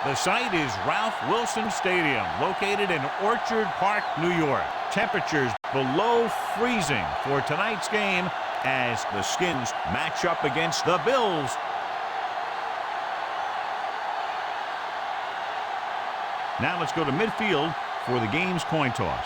The site is Ralph Wilson Stadium, located in Orchard Park, New York. Temperatures below freezing for tonight's game as the Skins match up against the Bills. Now let's go to midfield for the game's coin toss.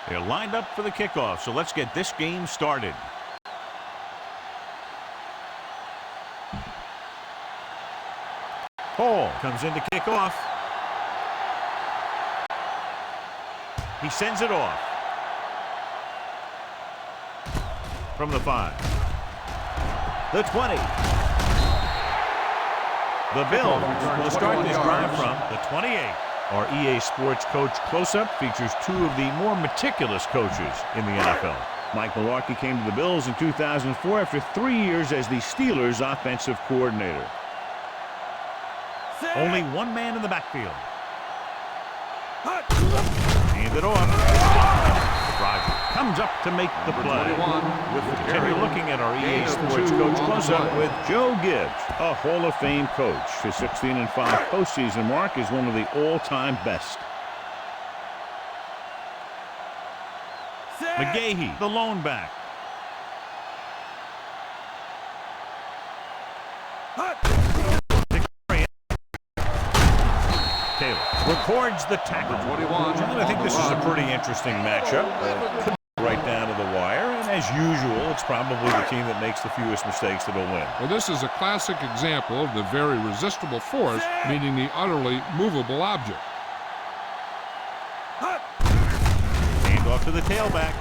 They're lined up for the kickoff, so let's get this game started. Hall comes in to kick off. He sends it off. From the 5. The 20. The Bills will start this drive from the 28. Our EA Sports Coach Close-Up features two of the more meticulous coaches in the NFL. Mike Mularkey came to the Bills in 2004 after 3 years as the Steelers' offensive coordinator. Only one man in the backfield. Hand it off. Rogers comes up to make the play. We'll continue looking at our EA Sports Coach Close-Up with Joe Gibbs, a Hall of Fame coach. His 16-5 postseason mark is one of the all-time best. McGahee, the lone back. Taylor records the tackle. John, I think this is a pretty interesting matchup. Could be right down to the wire, and as usual, it's probably the team that makes the fewest mistakes that will win. Well, this is a classic example of the very resistible force meeting the utterly movable object. Hand off to the tailback.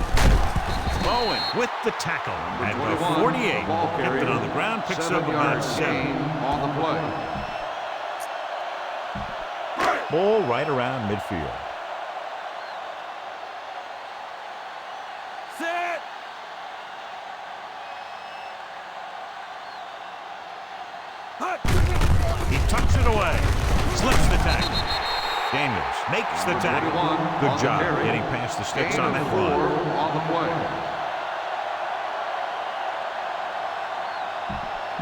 Bowen with the tackle at the 48. Kept it on the ground, picks up about 7. On the play. Ball right around midfield. Set. He tucks it away. Slips the tackle. Daniels makes the tackle. Good job getting past the sticks on that run. On the play.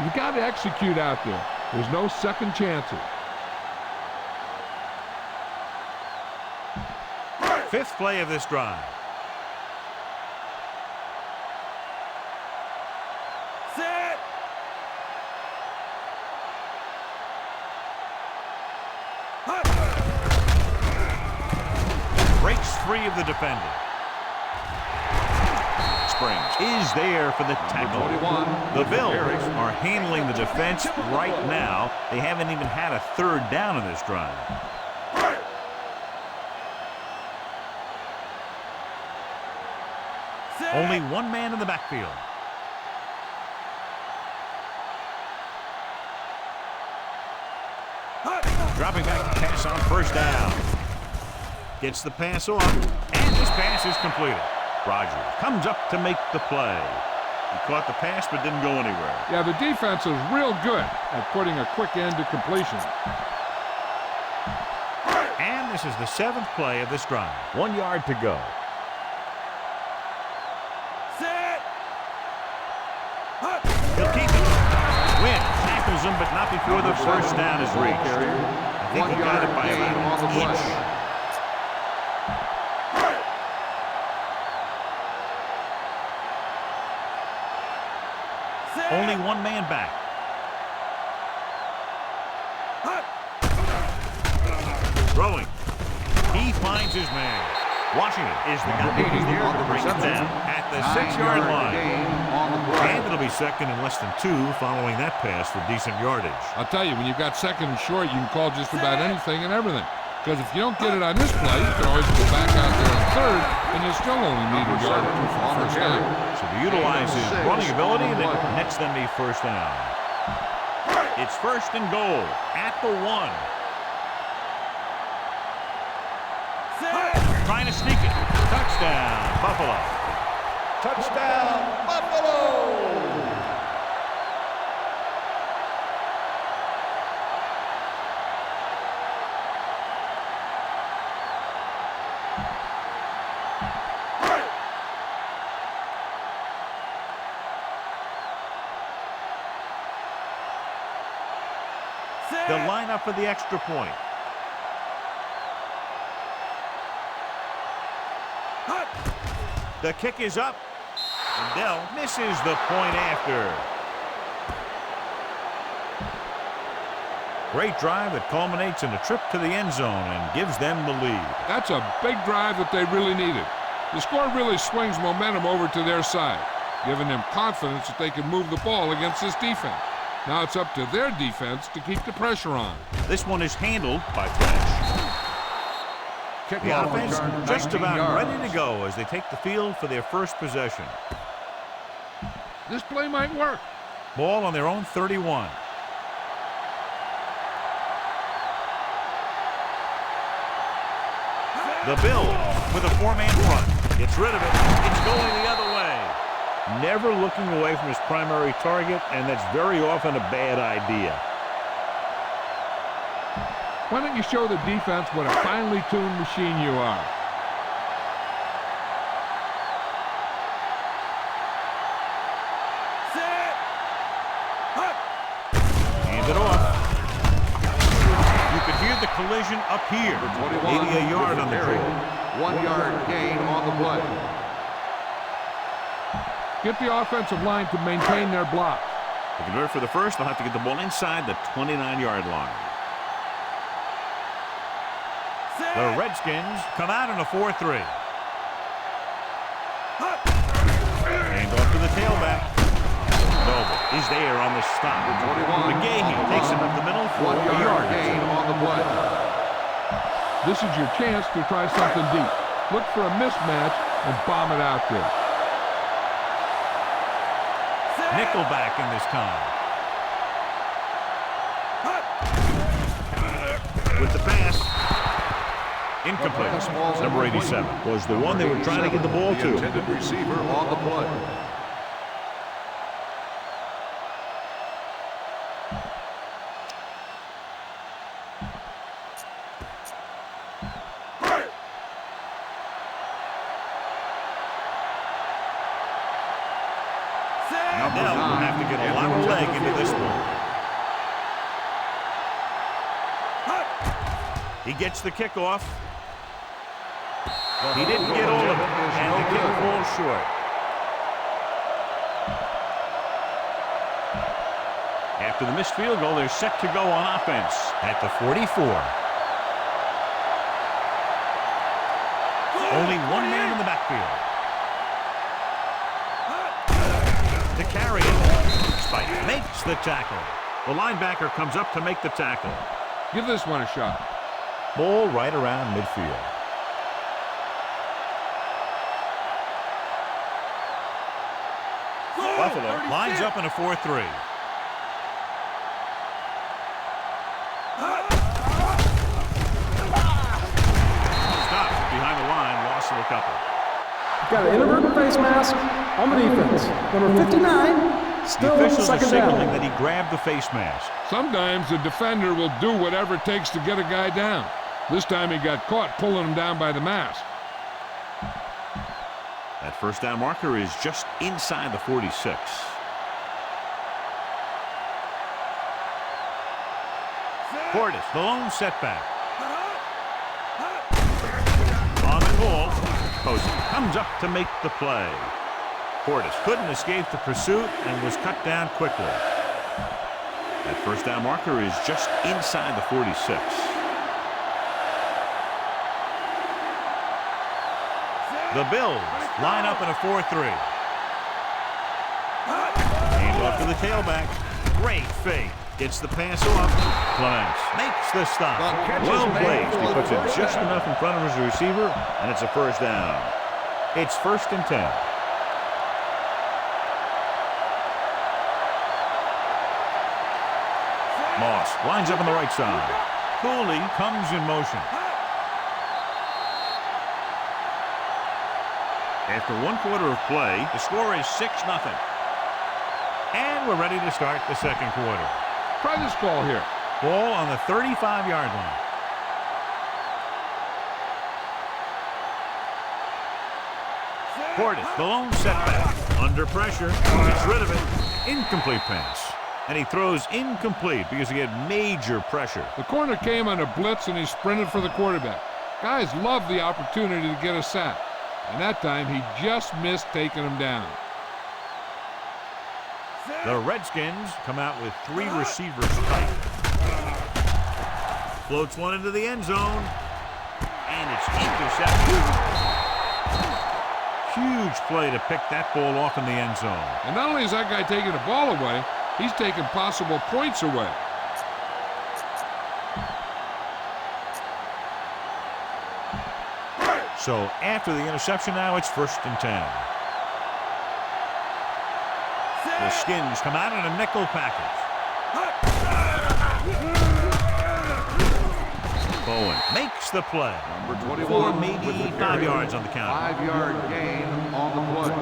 You've got to execute out there. There's no second chances. Fifth play of this drive. Set. Breaks free of the defender. Springs is there for the tackle. The Bills are handling the defense right now. They haven't even had a third down in this drive. Only one man in the backfield. Dropping back to pass on first down. Gets the pass off, and this pass is completed. Rogers comes up to make the play. He caught the pass but didn't go anywhere. Yeah, the defense is real good at putting a quick end to completion. And this is the 7th play of this drive. 1 yard to go. He'll keep it. Win. Tackles him, but not before the first down is reached. I think he got it by about an inch. Only one man back. Throwing. He finds his man. Washington is the guy who's there to bring it down at the 6-yard line. And it'll be second and less than 2 following that pass for decent yardage. I'll tell you, when you've got second and short, you can call just about anything and everything. Because if you don't get it on this play, you can always go back out there on third, and you still only need a yard or 2 for first down. So to utilize his running ability, and it nets them a first down. It's first and goal at the 1. Trying to sneak it. Touchdown, Buffalo. Touchdown, Buffalo! They'll line up for the extra point. The kick is up. And Dell misses the point after. Great drive that culminates in a trip to the end zone and gives them the lead. That's a big drive that they really needed. The score really swings momentum over to their side, giving them confidence that they can move the ball against this defense. Now it's up to their defense to keep the pressure on. This one is handled by Flash. The offense just about ready to go as they take the field for their first possession. This play might work. Ball on their own 31. The Bills with a four-man front. Gets rid of it. It's going the other way. Never looking away from his primary target, and that's very often a bad idea. Why don't you show the defense what a finely tuned machine you are? Hand it off. You could hear the collision up here. Maybe a yard on the draw. 1 yard gain on the play. Get the offensive line to maintain their block. To convert for the first, they'll have to get the ball inside the 29-yard line. The Redskins come out in a 4-3. Hand off to the tailback. Noble is there on the stop. McGahee takes him up the middle for 1 a yard gain on the play. This is your chance to try something deep. Look for a mismatch and bomb it out there. Nickelback in this time. With the pass. Incomplete. Number 87 was the one they were trying to get the ball to. Intended receiver on the play. Now we'll have to get a lot of leg into this one. He gets the kickoff. He didn't get all of it, and the kick falls short. After the missed field goal, they're set to go on offense at the 44. Only one man in the backfield. To carry it. Spike makes the tackle. The linebacker comes up to make the tackle. Give this one a shot. Ball right around midfield. Buffalo lines up in a 4-3. Stopped behind the line, loss of a couple. Got an inadvertent face mask on the defense. Number 59, still The on officials are second signaling down. that he grabbed the face mask. Sometimes the defender will do whatever it takes to get a guy down. This time he got caught pulling him down by the mask. That first down marker is just inside the 46. Portis, the lone setback. On the ball, Posey comes up to make the play. Portis couldn't escape the pursuit and was cut down quickly. That first down marker is just inside the 46. The Bills line up in a 4-3. Hand off to the tailback. Great fake. Gets the pass off. Clements makes the stop. Well placed. He puts it just enough in front of his receiver, and it's a first down. It's 1st and 10. Moss lines up on the right side. Cooley comes in motion. After 1 quarter of play, the score is 6-0. And we're ready to start the second quarter. Try this call here. Ball on the 35-yard line. Portis, the lone setback. Under pressure. Gets rid of it. Incomplete pass. And he throws incomplete because he had major pressure. The corner came on a blitz, and he sprinted for the quarterback. Guys love the opportunity to get a sack. And that time, he just missed taking him down. The Redskins come out with 3 receivers tight. Floats one into the end zone. And it's intercepted. Huge play to pick that ball off in the end zone. And not only is that guy taking the ball away, he's taking possible points away. So after the interception now, it's 1st and 10. The Skins come out in a nickel package. Bowen makes the play. Number 21 For maybe with the 5 carry. yards on the count. 5-yard gain on the play.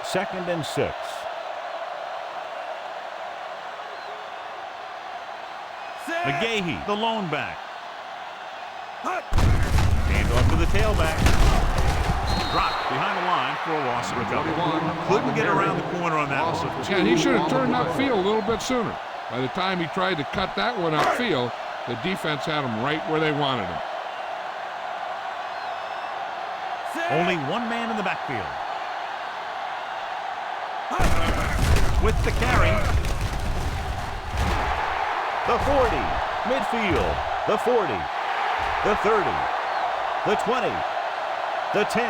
2nd and 6. McGahee, the lone back. Hand off to the tailback. Dropped behind the line for a loss of recovery. Couldn't get around the corner on that one. Yeah, and he should have turned upfield a little bit sooner. By the time he tried to cut that one upfield, the defense had him right where they wanted him. Only one man in the backfield. With the carry. The 40. Midfield. The 40. The 30. The 20. The 10.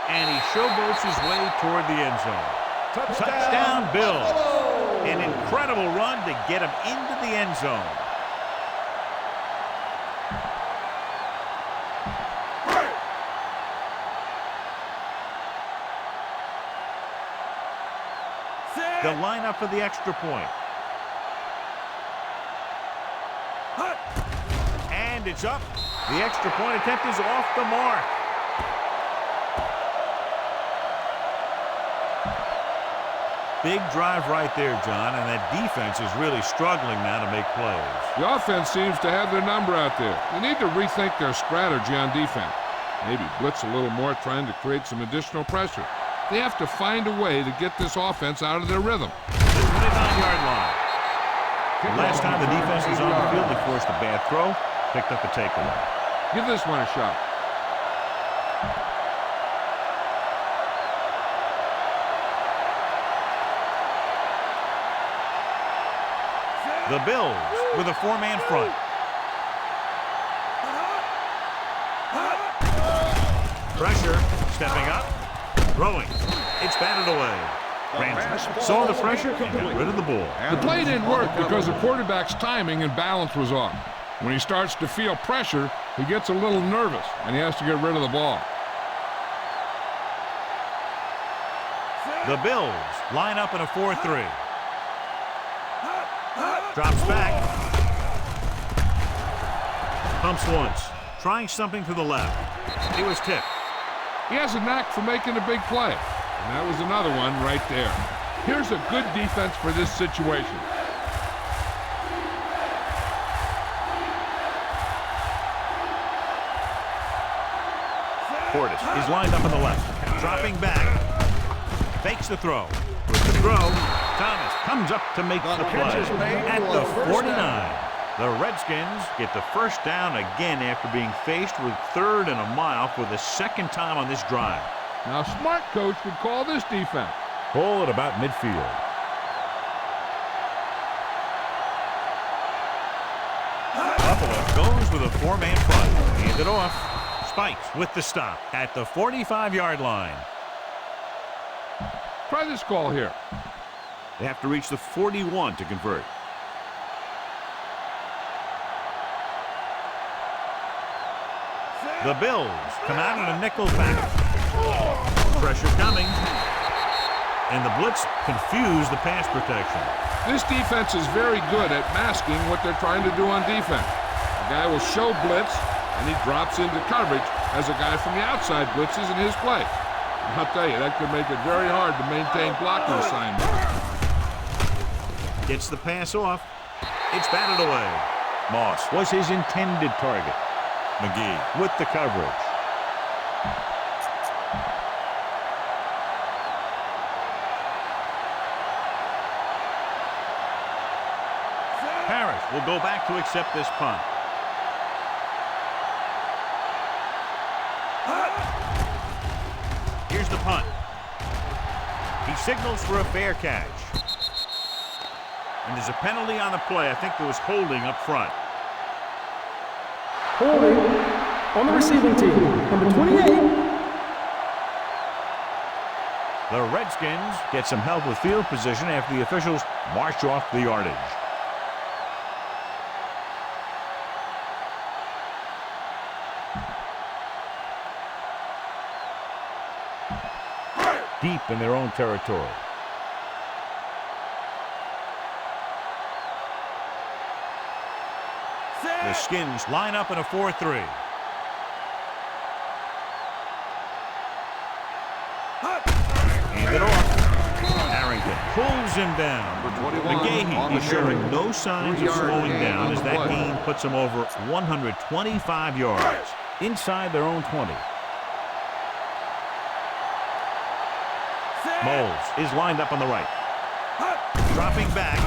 And he showboats his way toward the end zone. Touchdown, Bills. An incredible run to get him into the end zone. The lineup for the extra point. And it's up. The extra point attempt is off the mark. Big drive right there, John, and that defense is really struggling now to make plays. The offense seems to have their number out there. They need to rethink their strategy on defense. Maybe blitz a little more, trying to create some additional pressure. They have to find a way to get this offense out of their rhythm. 29-yard line. Last time the defense was on the field, they forced a bad throw, picked up a takeaway. Give this one a shot. The Bills with a 4-man front. Pressure, stepping up, throwing. It's batted away. Ramsey saw the pressure and got rid of the ball. The play didn't work because the quarterback's timing and balance was off. When he starts to feel pressure, he gets a little nervous, and he has to get rid of the ball. The Bills line up in a 4-3. Drops back. Pumps once. Trying something to the left. It was tipped. He has a knack for making a big play, and that was another one right there. Here's a good defense for this situation. Portis is lined up on the left. Dropping back. Fakes the throw. With the throw, Thomas comes up to make the play at the 49. The Redskins get the first down again after being faced with 3rd and a mile for the 2nd time on this drive. Now, a smart coach would call this defense. Ball at about midfield. Buffalo goes with a 4-man front. Hand it off. Spikes with the stop at the 45-yard line. Try this call here. They have to reach the 41 to convert. The Bills come out in a nickel package. Pressure coming. And the blitz confused the pass protection. This defense is very good at masking what they're trying to do on defense. The guy will show blitz, and he drops into coverage as a guy from the outside blitzes in his place. I'll tell you, that could make it very hard to maintain blocking assignment. Gets the pass off. It's batted away. Moss was his intended target. McGee with the coverage. will go back to accept this punt. Here's the punt. He signals for a fair catch. And there's a penalty on the play. I think there was holding up front. Holding on the receiving team, number 28. The Redskins get some help with field position after the officials march off the yardage. Deep in their own territory. The Skins line up in a 4-3. Hand it off. Harrington pulls him down. McGahee is showing no signs of slowing down as that gain puts him over 125 yards inside their own 20. Moles is lined up on the right. Dropping back.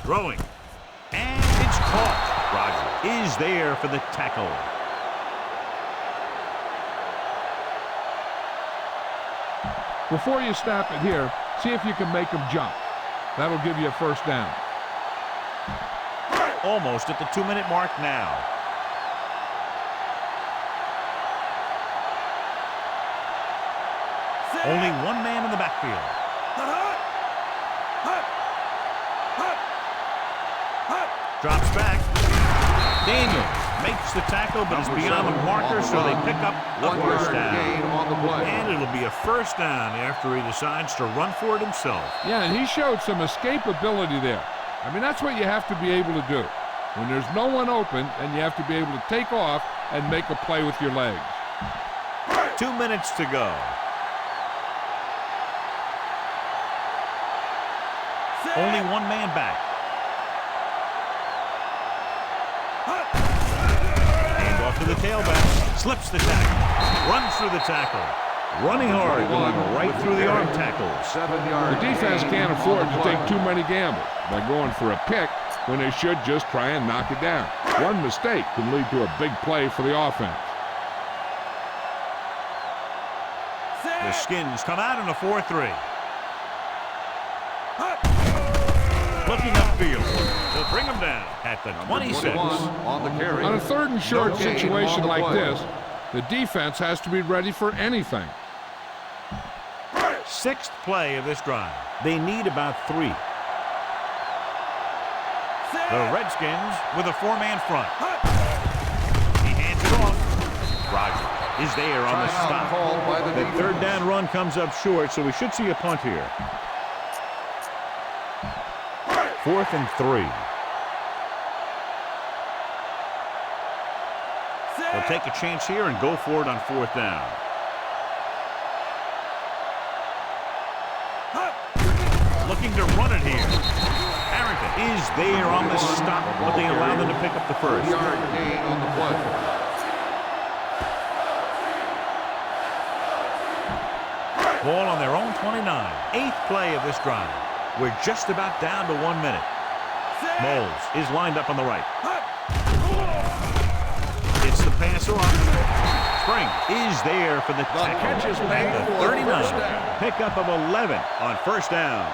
Throwing. And it's caught. Roger is there for the tackle. Before you snap it here, see if you can make him jump. That'll give you a first down. Almost at the 2-minute mark now. Only one man in the backfield. Drops back. Daniels makes the tackle, but is beyond the marker, so they pick up the first down. And it'll be a first down after he decides to run for it himself. Yeah, and he showed some escapability there. I mean, that's what you have to be able to do. When there's no one open, and you have to be able to take off and make a play with your legs. 2 minutes to go. Only one man back. Hand off to the tailback. Slips the tackle. Runs through the tackle. Running hard, going right through the arm tackles. The defense can't afford to take too many gambles by going for a pick when they should just try and knock it down. One mistake can lead to a big play for the offense. The Skins come out in a 4-3. Looking upfield. They'll bring him down at the 26. On a third and short situation like this, the defense has to be ready for anything. Sixth play of this drive. They need about 3. The Redskins with a 4-man front. He hands it off. Roger is there on the stop. The third down run comes up short, so we should see a punt here. 4th and 3. They'll take a chance here and go for it on 4th down. Looking to run it here. Harrington is there on the stop, but they allow them to pick up the first. Yard gain on the play. Ball on their own 29. 8th play of this drive. We're just about down to 1 minute. Moles is lined up on the right. It's the pass off. Spring is there for the tackle. catch is made At the for 39. first down. Pickup of 11 on first down.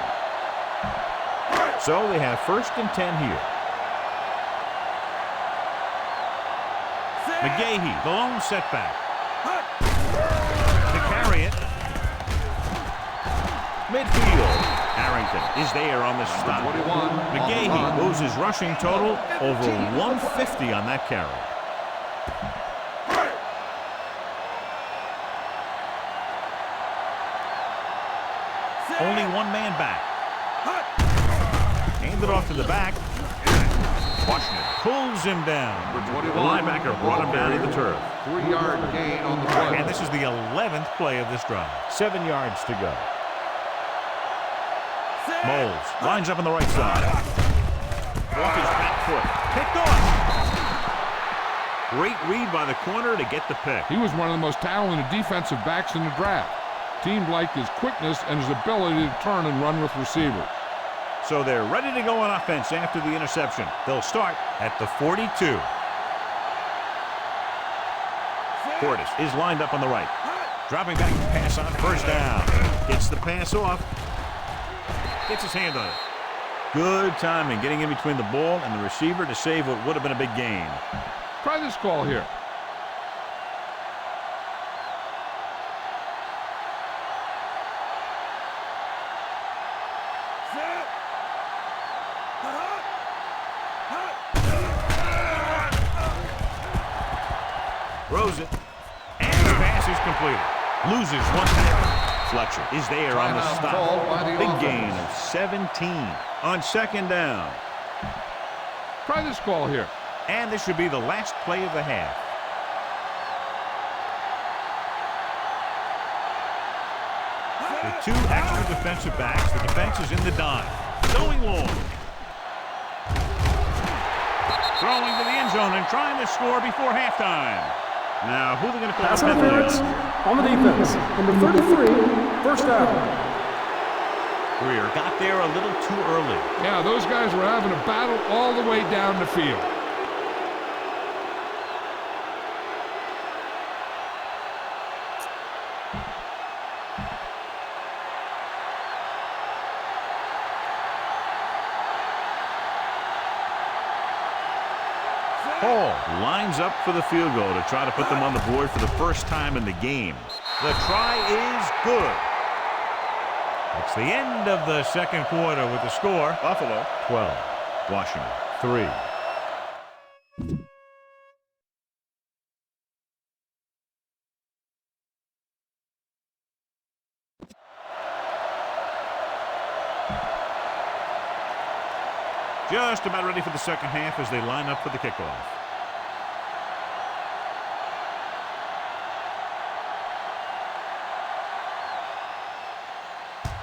So they have 1st and 10 here. McGahee, the lone setback. To carry it. Midfield. Harrington is there on the stop. McGahee moves his rushing total over 150 on that carry. Only one man back. Handed off to the back. Washington pulls him down. The linebacker brought him down to the turf. 3-yard gain on the play. And this is the 11th play of this drive. 7 yards to go. Moles lines up on the right side. Off his back foot. Picked off. Great read by the corner to get the pick. He was one of the most talented defensive backs in the draft. Teams liked his quickness and his ability to turn and run with receivers. So they're ready to go on offense after the interception. They'll start at the 42. Portis is lined up on the right. Dropping back to pass on first down. Gets the pass off. Gets his hand on it. Good timing, getting in between the ball and the receiver to save what would have been a big gain. Try this call here. Throws it. And the pass is completed. Loses one tackle. Fletcher is there on the stop. Big gain of 17 on second down. Try this call here. And this should be the last play of the half. With two extra defensive backs, the defense is in the dime. Going long. Throwing to the end zone and trying to score before halftime. Now, who are they going to call? Pass interference on the defense. Number 33, first down. Greer got there a little too early. Yeah, those guys were having a battle all the way down the field. Hall lines up for the field goal to try to put them on the board for the first time in the game. The try is good. It's the end of the second quarter with the score. Buffalo 12, Washington 3. Just about ready for the second half as they line up for the kickoff.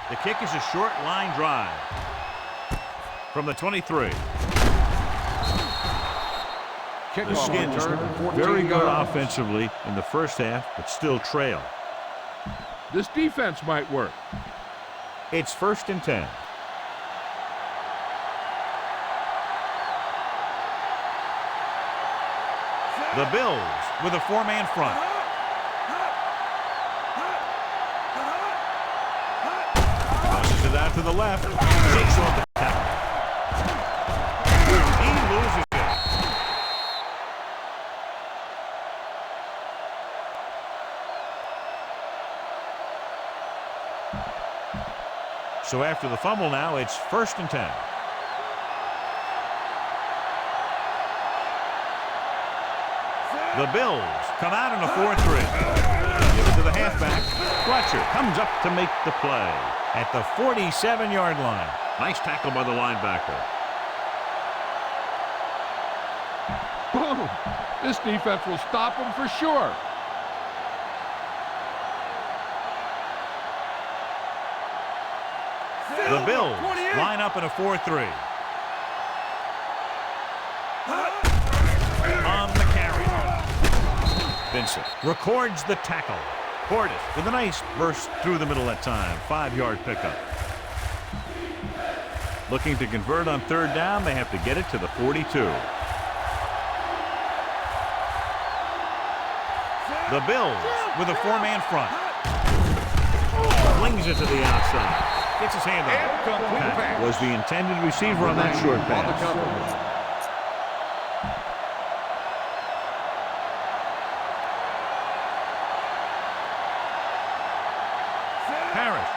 The kick is a short line drive from the 23. The Skins very good offensively in the first half, but still trail. This defense might work. It's 1st and 10. The Bills with a four-man front. Tosses it out to the left. Takes off the tackle. He loses it. So after the fumble now, it's 1st and 10. The Bills come out in a 4-3. Give it to the halfback. Fletcher comes up to make the play at the 47-yard line. Nice tackle by the linebacker. Boom! This defense will stop them for sure. The Bills line up in a 4-3. On the carry. Vincent records the tackle. Portis with a nice burst through the middle that time. 5-yard pickup. Looking to convert on third down. They have to get it to the 42. The Bills with a four-man front. Flings it to the outside. Gets his hand on it. That was the intended receiver on that short pass.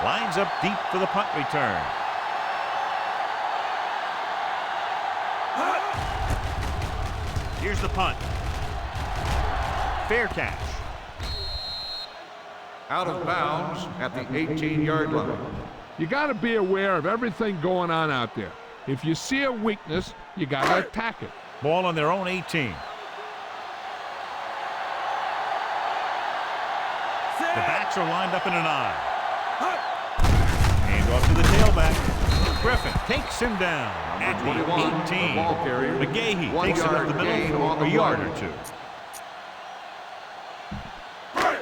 Lines up deep for the punt return. Here's the punt. Fair catch. Out of bounds at the 18-yard line. You got to be aware of everything going on out there. If you see a weakness, you got to attack it. Ball on their own 18. The backs are lined up in an eye. Hand off to the tailback. Griffin takes him down at the 18. McGahee takes it up the middle for a yard or two.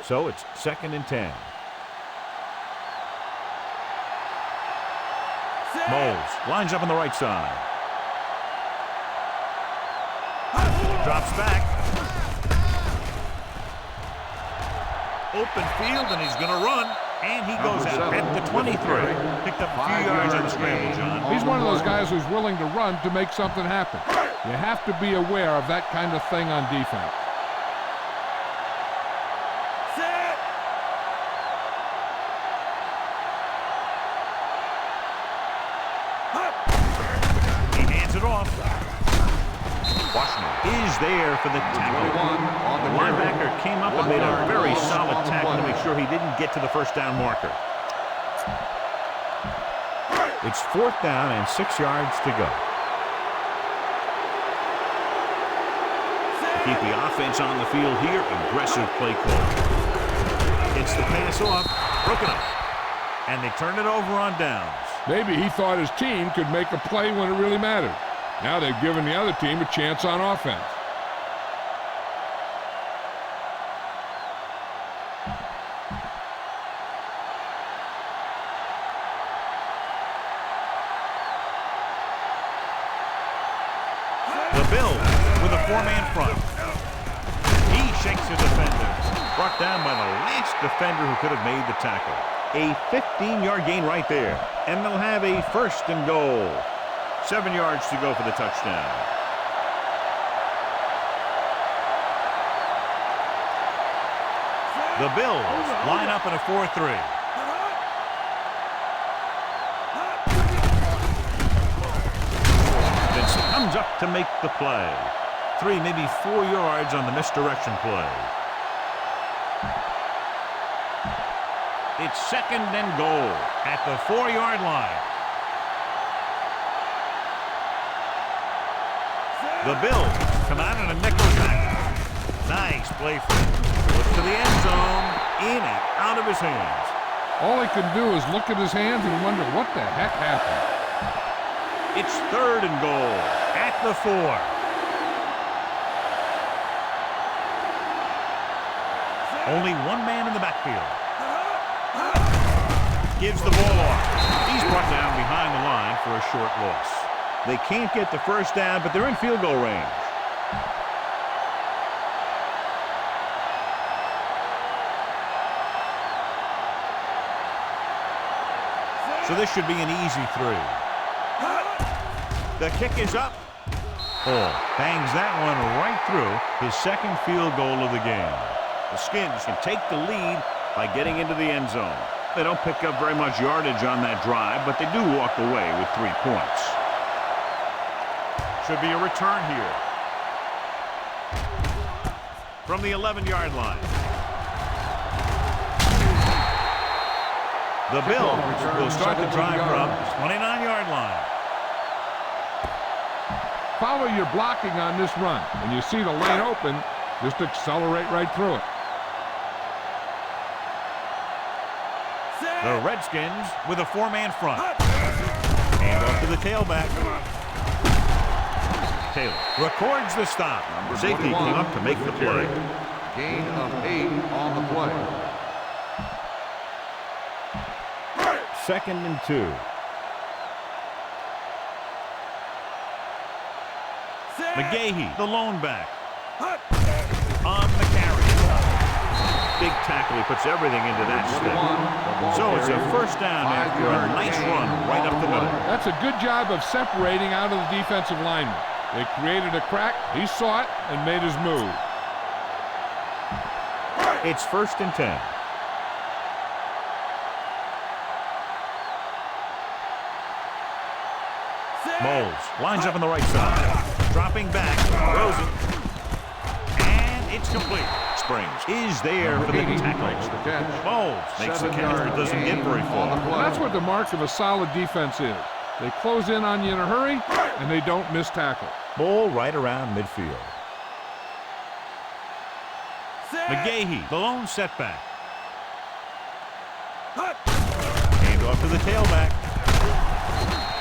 So it's 2nd and 10. Moles lines up on the right side. Drops back. Open field, and he's going to run. And he goes out at the 23. Picked up a few yards on the scramble, John. He's one of those guys who's willing to run to make something happen. You have to be aware of that kind of thing on defense. He hands it off. Washington is there for the tackle. The linebacker came up and made a very solid tackle to make sure he didn't get to the first down marker. It's 4th down and 6 yards to go. To keep the offense on the field here, aggressive play call. It's the pass off, broken up, and they turn it over on downs. Maybe he thought his team could make a play when it really mattered. Now they've given the other team a chance on offense. The Bills with a 4-man front. He shakes the defender. Brought down by the last defender who could have made the tackle. A 15-yard gain right there. And they'll have a 1st and goal. 7 yards to go for the touchdown. The Bills line up in a 4-3. Vincent comes up to make the play. 3, maybe 4 yards on the misdirection play. It's 2nd and goal at the 4-yard line. The Bills come out in a nickel back. Nice play for him. Looks to the end zone, in and out of his hands. All he can do is look at his hands and wonder what the heck happened. It's 3rd and goal at the 4. Only one man in the backfield. Gives the ball off. He's brought down behind the line for a short loss. They can't get the first down, but they're in field goal range. So this should be an easy 3. The kick is up. Hall bangs that one right through his 2nd field goal of the game. The Skins can take the lead by getting into the end zone. They don't pick up very much yardage on that drive, but they do walk away with 3 points. Should be a return here. From the 11-yard line. The Bills will start the drive from the 29-yard line. Follow your blocking on this run. When you see the lane open, just accelerate right through it. The Redskins with a 4-man front. Hand off to the tailback. Taylor records the stop. Safety came up to make the play. Gain of 8 on the play. 2nd and 2. McGahee, the lone back. On the carry. Big tackle. He puts everything into that step. So it's a 1st down after a nice run right up the middle. That's a good job of separating out of the defensive lineman. They created a crack. He saw it and made his move. It's 1st and 10. Moles lines up on the right side. Dropping back. Throws it. And it's complete. Springs is there for the tackle. Moles makes the catch, but doesn't get very far. Well, that's what the mark of a solid defense is. They close in on you in a hurry, and they don't miss tackle. Ball right around midfield. McGahee, the lone setback. Hand off to the tailback.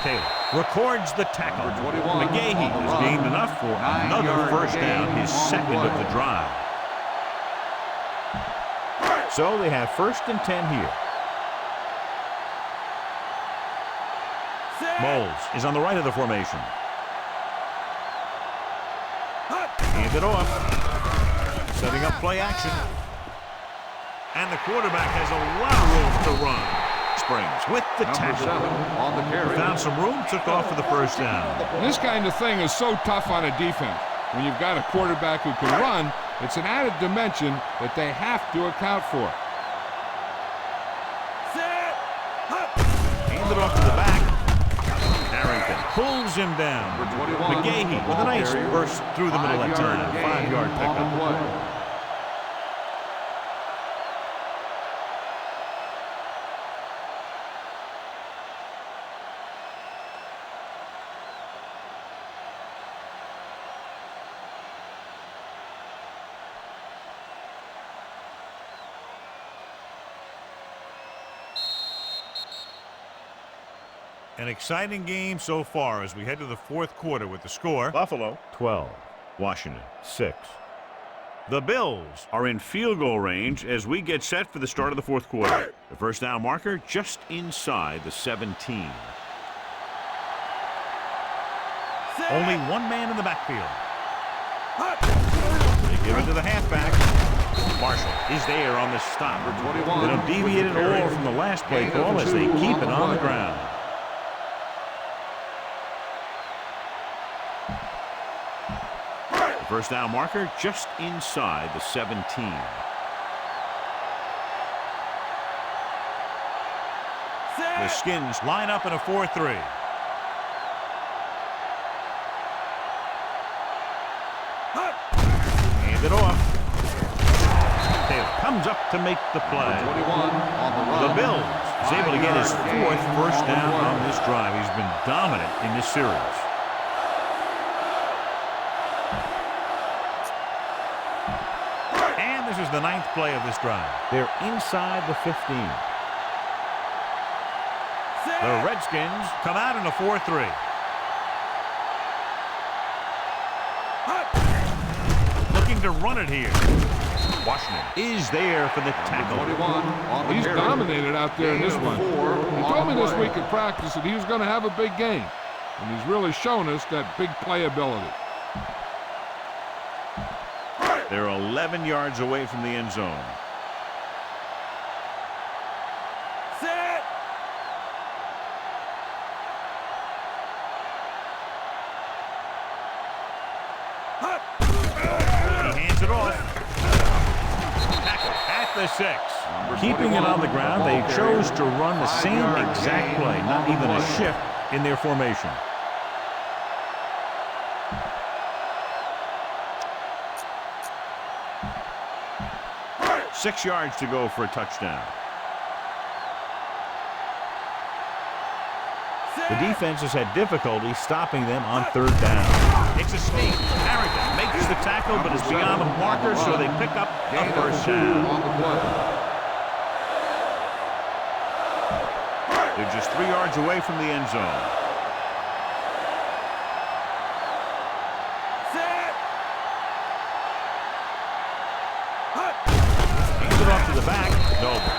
Taylor records the tackle. McGahee has gained enough for another 1st down, his 2nd of the drive. So they have 1st and 10 here. Moles is on the right of the formation. Hand it off. Setting up play action. And the quarterback has a lot of room to run. Springs with the tackle. On the carry. Found some room, took off for the first down. This kind of thing is so tough on a defense. When you've got a quarterback who can run, it's an added dimension that they have to account for. Hand it off to the back. Harrington pulls him down. McGahee with a nice burst through the middle that time. 5-yard pickup. An exciting game so far as we head to the fourth quarter with the score. Buffalo 12, Washington 6. The Bills are in field goal range as we get set for the start of the fourth quarter. The first down marker just inside the 17. Only one man in the backfield. They give it to the halfback. Marshall is there on the stop. They don't deviate at all from the last play call as they keep it on the ground. First down marker just inside the 17. The Skins line up in a 4-3. Hand it off. Taylor comes up to make the play. The Bills is able to get his fourth first down on this drive. He's been dominant in this series. This is the 9th play of this drive. They're inside the 15. The Redskins come out in a 4-3. Looking to run it here. Washington is there for the tackle. He's dominated out there in this one. He told me this week at practice that he was going to have a big game. And he's really shown us that big playability. They're 11 yards away from the end zone. He hands it off. Tackle at the 6. Keeping it on the ground, they chose to run the same exact play, not even a shift in their formation. 6 yards to go for a touchdown. The defense has had difficulty stopping them on third down. It's a sneak. Harrington makes the tackle, but it's beyond the marker, so they pick up a first down. They're just 3 yards away from the end zone.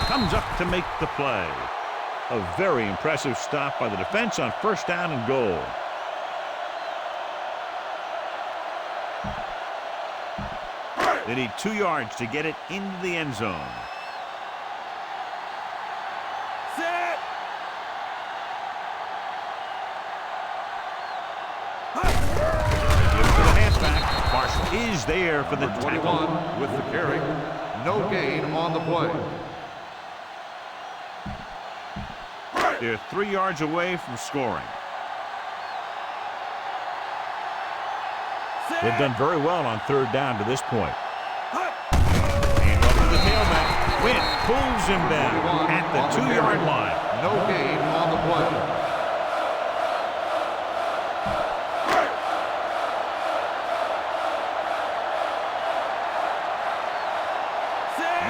Comes up to make the play. A very impressive stop by the defense on first down and goal. They need 2 yards to get it into the end zone. Give it to the halfback. Marshall is there for the tackle. With the carry. No gain on the play. They're 3 yards away from scoring. They've done very well on third down to this point. And up to the tailback. Wynn pulls him down at the 2-yard line. No gain on the play.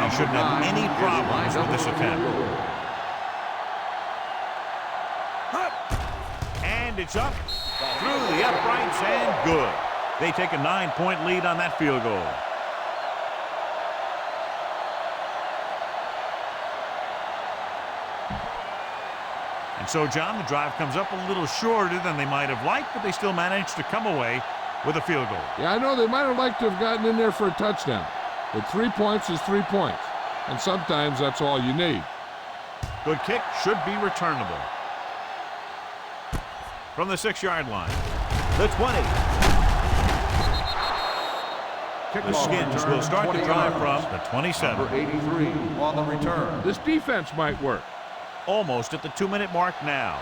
He shouldn't have any problems with this attempt. And it's up through the uprights and good. They take a 9-point lead on that field goal. And And so, John, the drive comes up a little shorter than they might have liked, but they still managed to come away with a field goal. Yeah, I know they might have liked to have gotten in there for a touchdown, but 3 points is 3 points, and sometimes that's all you need. Good kick, should be returnable. From the 6-yard line, the 20. The Skins will start the drive from the 27. Number 83 on the return. This defense might work. Almost at the 2-minute mark now.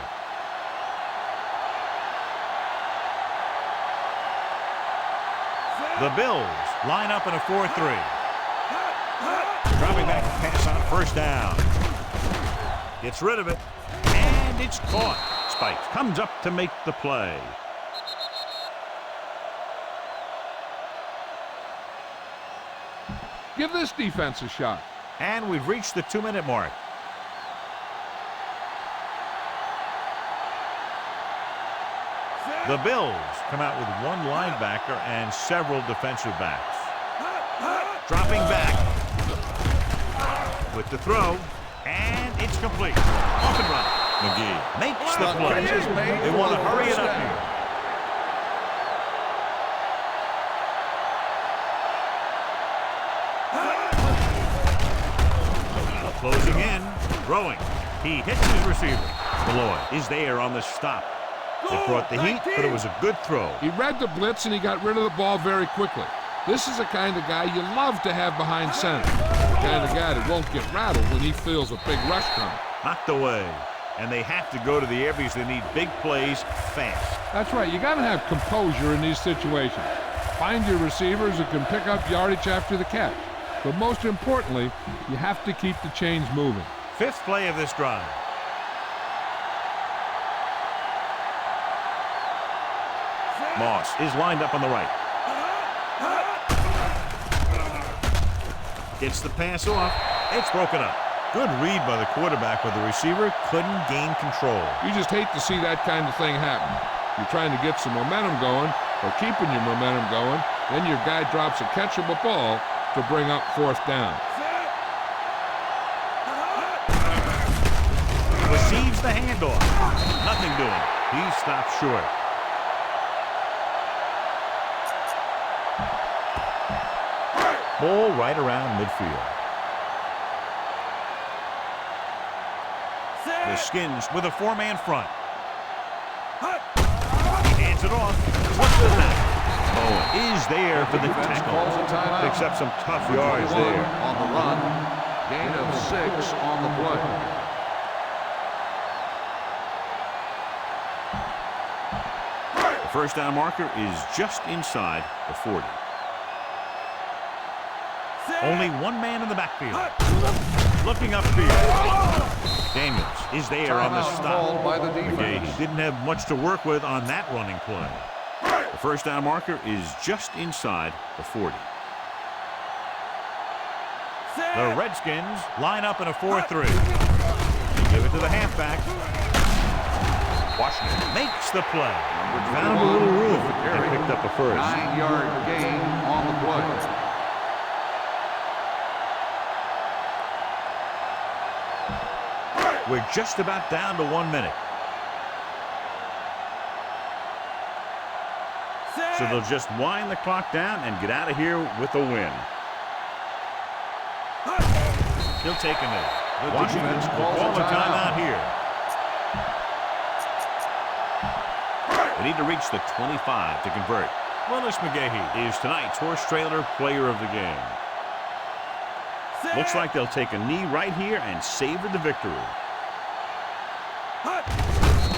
The Bills line up in a 4-3. Dropping back to pass on first down. Gets rid of it, and it's caught. Spikes comes up to make the play. Give this defense a shot. And we've reached the 2-minute mark. The Bills come out with one linebacker and several defensive backs. Dropping back with the throw, and it's complete. Off and run. McGee makes the play. They want to hurry it up here. Closing in, throwing. He hits his receiver. Malloy is there on the stop. It brought the heat, but it was a good throw. He read the blitz, and he got rid of the ball very quickly. This is the kind of guy you love to have behind center. The kind of guy that won't get rattled when he feels a big rush coming. Knocked away. And they have to go to the air because they need big plays fast. That's right. You got to have composure in these situations. Find your receivers who can pick up yardage after the catch. But most importantly, you have to keep the chains moving. 5th play of this drive. Moss is lined up on the right. Gets the pass off. It's broken up. Good read by the quarterback, but the receiver couldn't gain control. You just hate to see that kind of thing happen. You're trying to get some momentum going or keeping your momentum going. Then your guy drops a catchable ball to bring up 4th down. Receives the handoff. Nothing doing. He stopped short. Ball right around midfield. The Skins with a 4-man front. He hands it off. What's the tackle? Bowen is there for the tackle. Picks up some tough yards there. On the run. Gain of 6 on the play. The first down marker is just inside the 40. Only one man in the backfield. Looking upfield. Daniels is there on the stop. McGee didn't have much to work with on that running play. The first down marker is just inside the 40. The Redskins line up in a 4-3. Give it to the halfback. Washington makes the play. Found a little room and picked up a first. 9-yard gain on the play. We're just about down to 1 minute. So they'll just wind the clock down and get out of here with a win. He'll take a knee. Washington will call a timeout here. They need to reach the 25 to convert. Willis McGahee is tonight's horse trailer player of the game. Looks like they'll take a knee right here and savor the victory.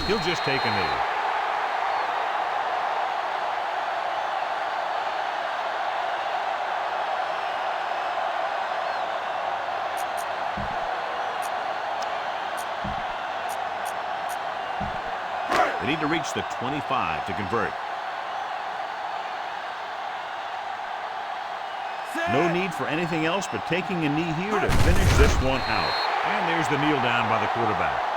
He'll just take a knee. They need to reach the 25 to convert. No need for anything else but taking a knee here to finish this one out. And there's the kneel down by the quarterback.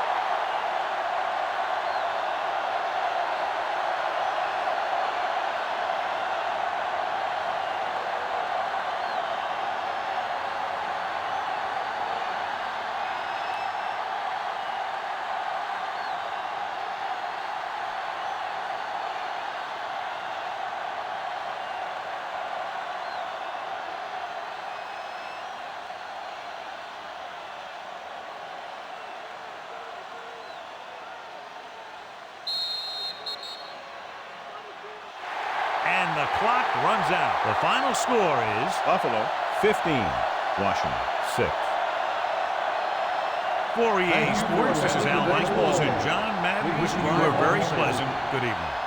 the clock runs out. The final score is Buffalo 15, Washington 6. For EA Sports, this is Al Michaels and John Madden wishing you a very pleasant good evening.